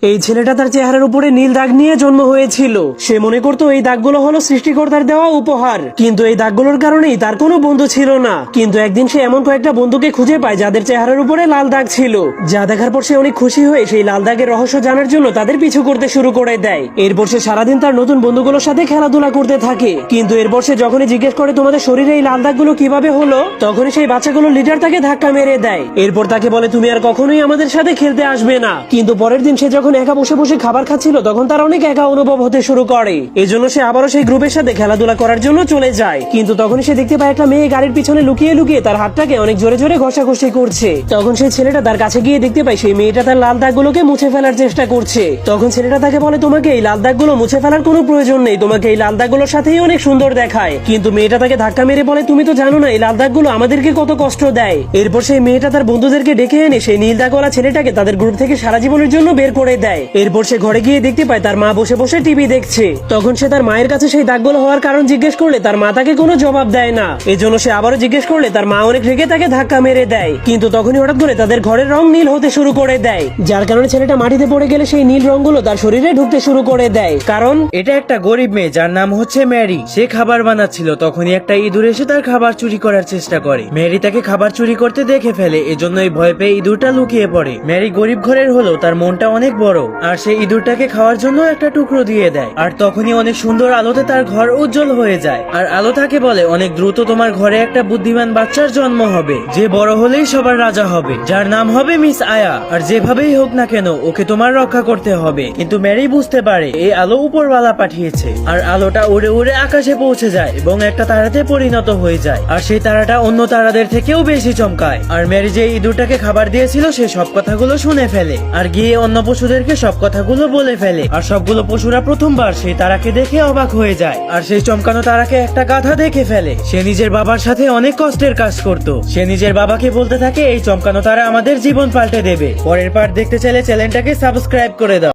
এই ছেলেটা তার চেহারার উপরে নীল দাগ নিয়ে জন্ম হয়েছিল। সে মনে করতো এই দাগগুলো হলো সৃষ্টিকর্তার দেওয়া উপহার, কিন্তু এই দাগগুলোর কারণেই তার কোনো বন্ধু ছিল না। কিন্তু একদিন সে এমন কয়েকটা বন্ধুকে খুঁজে পায় যাদের চেহারার উপরে লাল দাগ ছিল, যা দেখার পর সে অনেক খুশি হয়ে সেই লাল দাগের রহস্য জানার জন্য তাদের পিছু করতে শুরু করে দেয়। এরপর সে সারাদিন তার নতুন বন্ধুগুলোর সাথে খেলাধুলা করতে থাকে। কিন্তু এরপর সে যখনই জিজ্ঞেস করে তোমাদের শরীরে এই লাল দাগগুলো কিভাবে হলো, তখনই সেই বাচ্চাগুলো লিডার তাকে ধাক্কা মেরে দেয়। এরপর তাকে বলে তুমি আর কখনোই আমাদের সাথে খেলতে আসবে না। কিন্তু পরের দিন সে যখন একা বসে বসে খাবার খাচ্ছিল, তখন তার অনেক একা অনুভব হতে শুরু করে। এজন্য সে আবারও সেই গ্রুপের সাথে খেলাধুলা করার জন্য চলে যায়। কিন্তু তখন সে দেখতে পায় একটা মেয়ে গাড়ির পিছনে লুকিয়ে লুকিয়ে তার হাতটাকে অনেক জোরে জোরে ঘষাঘষি করছে। তখন সেই ছেলেটা তার কাছে গিয়ে দেখতে পায় সেই মেয়েটা তার লাল দাগগুলোকে মুছে ফেলার চেষ্টা করছে। তখন ছেলেটা তাকে বলে তোমাকে এই লাল দাগগুলো মুছে ফেলার কোনো প্রয়োজন নেই, তোমাকে এই লাল দাগগুলোর সাথেই অনেক সুন্দর দেখায়। কিন্তু মেয়েটা তাকে ধাক্কা মেরে বলে তুমি তো জানো না এই লাল দাগগুলো আমাদেরকে কত কষ্ট দেয়। এরপর সেই মেয়েটা তার বন্ধুদেরকে ডেকে এনে সেই নীল দাগওয়ালা ছেলেটাকে তাদের গ্রুপ থেকে সারা জীবনের জন্য বের করে দেয়। এরপর সে ঘরে গিয়ে দেখতে পায় তার মা বসে বসে টিভি দেখছে। তখন সে তার মায়ের কাছে সেই দাগগুলো হওয়ার কারণ জিজ্ঞেস করলে তার মা তাকে কোনো জবাব দেয় না। এজন্য সে আবারও জিজ্ঞেস করলে তার মা অনেক রেগে তাকে ধাক্কা মেরে দেয়। কিন্তু তখনই হঠাৎ করে তাদের ঘরের রং নীল হতে শুরু করে দেয়, যার কারণে ছেলেটা মাটিতে পড়ে গেলে সেই নীল রংগুলো তার শরীরে ঢুকতে শুরু করে দেয়। কারণ এটা একটা গরিব মেয়ে যার নাম হচ্ছে ম্যারি। সে খাবার বানাচ্ছিল, তখনই একটা ইঁদুর এসে তার খাবার চুরি করার চেষ্টা করে। ম্যারি তাকে খাবার চুরি করতে দেখে ফেলে, এজন্য এই ভয় পেয়ে ইঁদুরটা লুকিয়ে পড়ে। ম্যারি গরিব ঘরের হলেও তার মনটা অনেক বড়, আর সে ইঁদুরটাকে খাওয়ার জন্য একটা টুকরো দিয়ে দেয়। আর তখনই অনেক সুন্দর আলোতে তার ঘর উজ্জ্বল হয়ে যায়। আর আলো তাকে বলে অনেক দ্রুত তোমার ঘরে একটা বুদ্ধিমান বাচ্চার জন্ম হবে, যে বড় হলেই সবার রাজা হবে, যার নাম হবে মিস আয়া। আর যেভাবেই হোক না কেন ওকে তোমার রক্ষা করতে হবে। কিন্তু ম্যারি বুঝতে পারে এই আলো উপরওয়ালা পাঠিয়েছে। আর আলোটা উড়ে উড়ে আকাশে পৌঁছে যায় এবং একটা তারাতে পরিণত হয়ে যায়। আর সেই তারাটা অন্য তারাদের থেকেও বেশি চমকায়। আর ম্যারি যে ইঁদুরটাকে খাবার দিয়েছিল সে সব কথাগুলো শুনে ফেলে, আর গিয়ে অন্য পশুদেরকে সব কথাগুলো বলে ফেলে। আর সবগুলো পশুরা প্রথমবার সেই তারাকে দেখে অবাক হয়ে যায়। আর সেই চমকানো তারাকে একটা গাধা দেখে ফেলে। সে নিজের বাবার সাথে অনেক কষ্টের কাজ করত। সে নিজের বাবাকে বলতে থাকে এই চমকানো তারা আমাদের জীবন পাল্টে দেবে। পরের পার্ট দেখতে চাইলে চ্যানেলটাকে সাবস্ক্রাইব করে দাও।